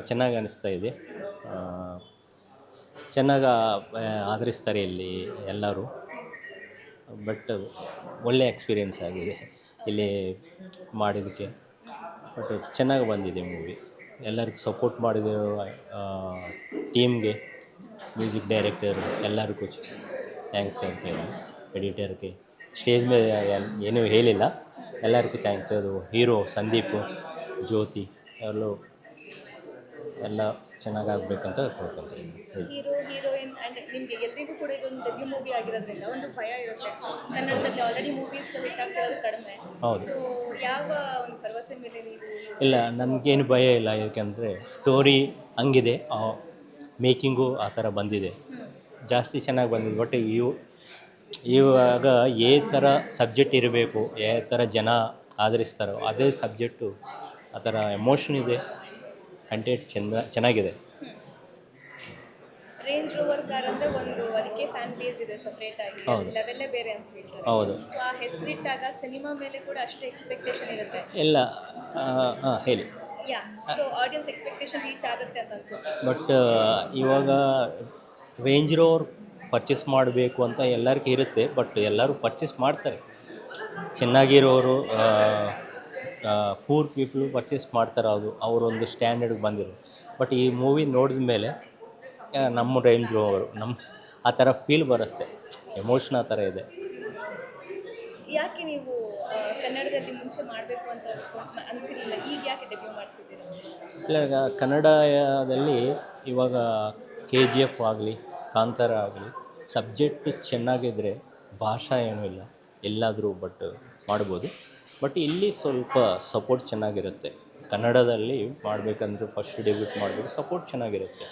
ಚೆನ್ನಾಗಿ ಅನಿಸ್ತಾ ಇದೆ. ಚೆನ್ನಾಗಿ ಆದರಿಸ್ತಾರೆ ಇಲ್ಲಿ ಎಲ್ಲರೂ. ಬಟ್ ಒಳ್ಳೆ ಎಕ್ಸ್ಪೀರಿಯೆನ್ಸ್ ಆಗಿದೆ ಇಲ್ಲಿ ಮಾಡಿದ್ದಕ್ಕೆ. ಬಟ್ ಚೆನ್ನಾಗಿ ಬಂದಿದೆ ಮೂವಿ. ಎಲ್ಲರಿಗೂ ಸಪೋರ್ಟ್ ಮಾಡಿದ ಟೀಮ್ಗೆ, ಮ್ಯೂಸಿಕ್ ಡೈರೆಕ್ಟರ್ ಎಲ್ಲರಿಗೂ ಥ್ಯಾಂಕ್ಸ್ ಹೇಳ್ತೇನೆ. ಎಡಿಟರ್ಗೆ ಸ್ಟೇಜ್ ಮೇಲೆ ಏನೂ ಹೇಳಿಲ್ಲ, ಎಲ್ಲರಿಗೂ ಥ್ಯಾಂಕ್ಸ್. ಅದು ಹೀರೋ ಸಂದೀಪ್, ಜ್ಯೋತಿ ಎಲ್ಲ ಚೆನ್ನಾಗಾಗಬೇಕಂತ ಕೇಳ್ಕೊತೀನಿ. ಹೀರೋ ಹೀರೋಯಿನ್ ಆ್ಯಂಡ್ ನಿಮಗೆ ಎಲ್ರಿಗೂ ಕೂಡ ಇದೊಂದು ಡೆಬ್ಯೂ ಮೂವಿ ಆಗಿರೋದ್ರಿಂದ ಒಂದು ಭಯ ಇರುತ್ತೆ. ಕನ್ನಡದಲ್ಲಿ ಆಲ್ರೆಡಿ ಮೂವೀಸ್ ಹಿಟ್ ಆಗ್ತಿರೋದು ಕಡಿಮೆ. ಹೌದು. ಸೊ ಯಾವ ಒಂದು ಭರವಸೆ ಮೇಲೆ ನೀವು ಇಲ್ಲ, ನನಗೇನು ಭಯ ಇಲ್ಲ. ಯಾಕೆಂದರೆ ಸ್ಟೋರಿ ಹಂಗಿದೆ, ಮೇಕಿಂಗು ಆ ಥರ ಬಂದಿದೆ, ಜಾಸ್ತಿ ಚೆನ್ನಾಗಿ ಬಂದಿದೆ. ಬಟ್ ಇವಾಗ ಯಾವ ಥರ ಸಬ್ಜೆಕ್ಟ್ ಇರಬೇಕು, ಯಾವ ಥರ ಜನ ಆದರಿಸ್ತಾರೋ ಅದೇ ಸಬ್ಜೆಕ್ಟು, ಆ ಥರ ಎಮೋಷನ್ ಇದೆ. ಕಂಟೆಂಟ್ ಚೆನ್ನಾಗಿದೆ. ರೇಂಜ್ ರೋವರ್ ಕಾರ್ ಅಂದರೆ ಒಂದು ಅದಕ್ಕೆ ಫ್ಯಾನ್ ಬೇಸ್ ಇದೆ ಸಪ್ರೇಟ್ ಆಗಿ, ಹೌದು. ಲೆವೆಲ್ಲೇ ಬೇರೆ ಅಂತ ಹೇಳ್ತಾರೆ. ಹೌದು. ಸೊ ಆ ಹೆಸರಿಟ್ಟಾಗ ಸಿನಿಮಾ ಮೇಲೆ ಕೂಡ ಅಷ್ಟೇ ಎಕ್ಸ್ಪೆಕ್ಟೇಷನ್ ಇರುತ್ತೆ. ಇಲ್ಲ, ಹೇಳಿ. ಯಾ, ಸೊ ಆಡಿಯನ್ಸ್ ಎಕ್ಸ್ಪೆಕ್ಟೇಷನ್ ರೀಚ್ ಆಗುತ್ತೆ ಅಂತ ಅನ್ಸುತ್ತೆ. ಬಟ್ ಇವಾಗ ರೇಂಜ್ ರೋವರ್ ಪರ್ಚೇಸ್ ಮಾಡಬೇಕು ಅಂತ ಎಲ್ಲರಿಗೂ ಇರುತ್ತೆ. ಬಟ್ ಎಲ್ಲರೂ ಪರ್ಚೇಸ್ ಮಾಡ್ತಾರೆ, ಚೆನ್ನಾಗಿರೋರು, ಪೂರ್ ಪೀಪಲು ಪರ್ಚೇಸ್ ಮಾಡ್ತಾರೆ. ಅವರೊಂದು ಸ್ಟ್ಯಾಂಡರ್ಡ್ಗೆ ಬಂದಿರೋ. ಬಟ್ ಈ ಮೂವಿ ನೋಡಿದ ಮೇಲೆ ನಮ್ಮ ರೇಂಜ್ ರೋವರು ಆ ಥರ ಫೀಲ್ ಬರುತ್ತೆ, ಎಮೋಷನ್ ಆ ಥರ ಇದೆ. ಯಾಕೆ ನೀವು ಕನ್ನಡದಲ್ಲಿ ಮುಂಚೆ ಮಾಡಬೇಕು ಅಂತ ಅನಿಸಿರಲಿಲ್ಲ, ಈಗ ಯಾಕೆ ಡೆಬ್ಯೂ ಮಾಡ್ತಿದ್ದೀರಾ? ಇಲ್ಲ, ಈಗ ಕನ್ನಡದಲ್ಲಿ ಇವಾಗ KGF ಆಗಲಿ, ಕಾಂತಾರ ಆಗಲಿ, ಸಬ್ಜೆಕ್ಟ್ ಚೆನ್ನಾಗಿದ್ದರೆ ಭಾಷಾ ಏನೂ ಇಲ್ಲ, ಎಲ್ಲಾದರೂ ಬಟ್ ಮಾಡ್ಬೋದು. ಬಟ್ ಇಲ್ಲಿ ಸ್ವಲ್ಪ ಸಪೋರ್ಟ್ ಚೆನ್ನಾಗಿರುತ್ತೆ. ಕನ್ನಡದಲ್ಲಿ ಮಾಡಬೇಕಂದ್ರೆ ಫಸ್ಟ್ ಡೆಬ್ಯೂಟ್ ಮಾಡಬೇಕು, ಸಪೋರ್ಟ್ ಚೆನ್ನಾಗಿರುತ್ತೆ.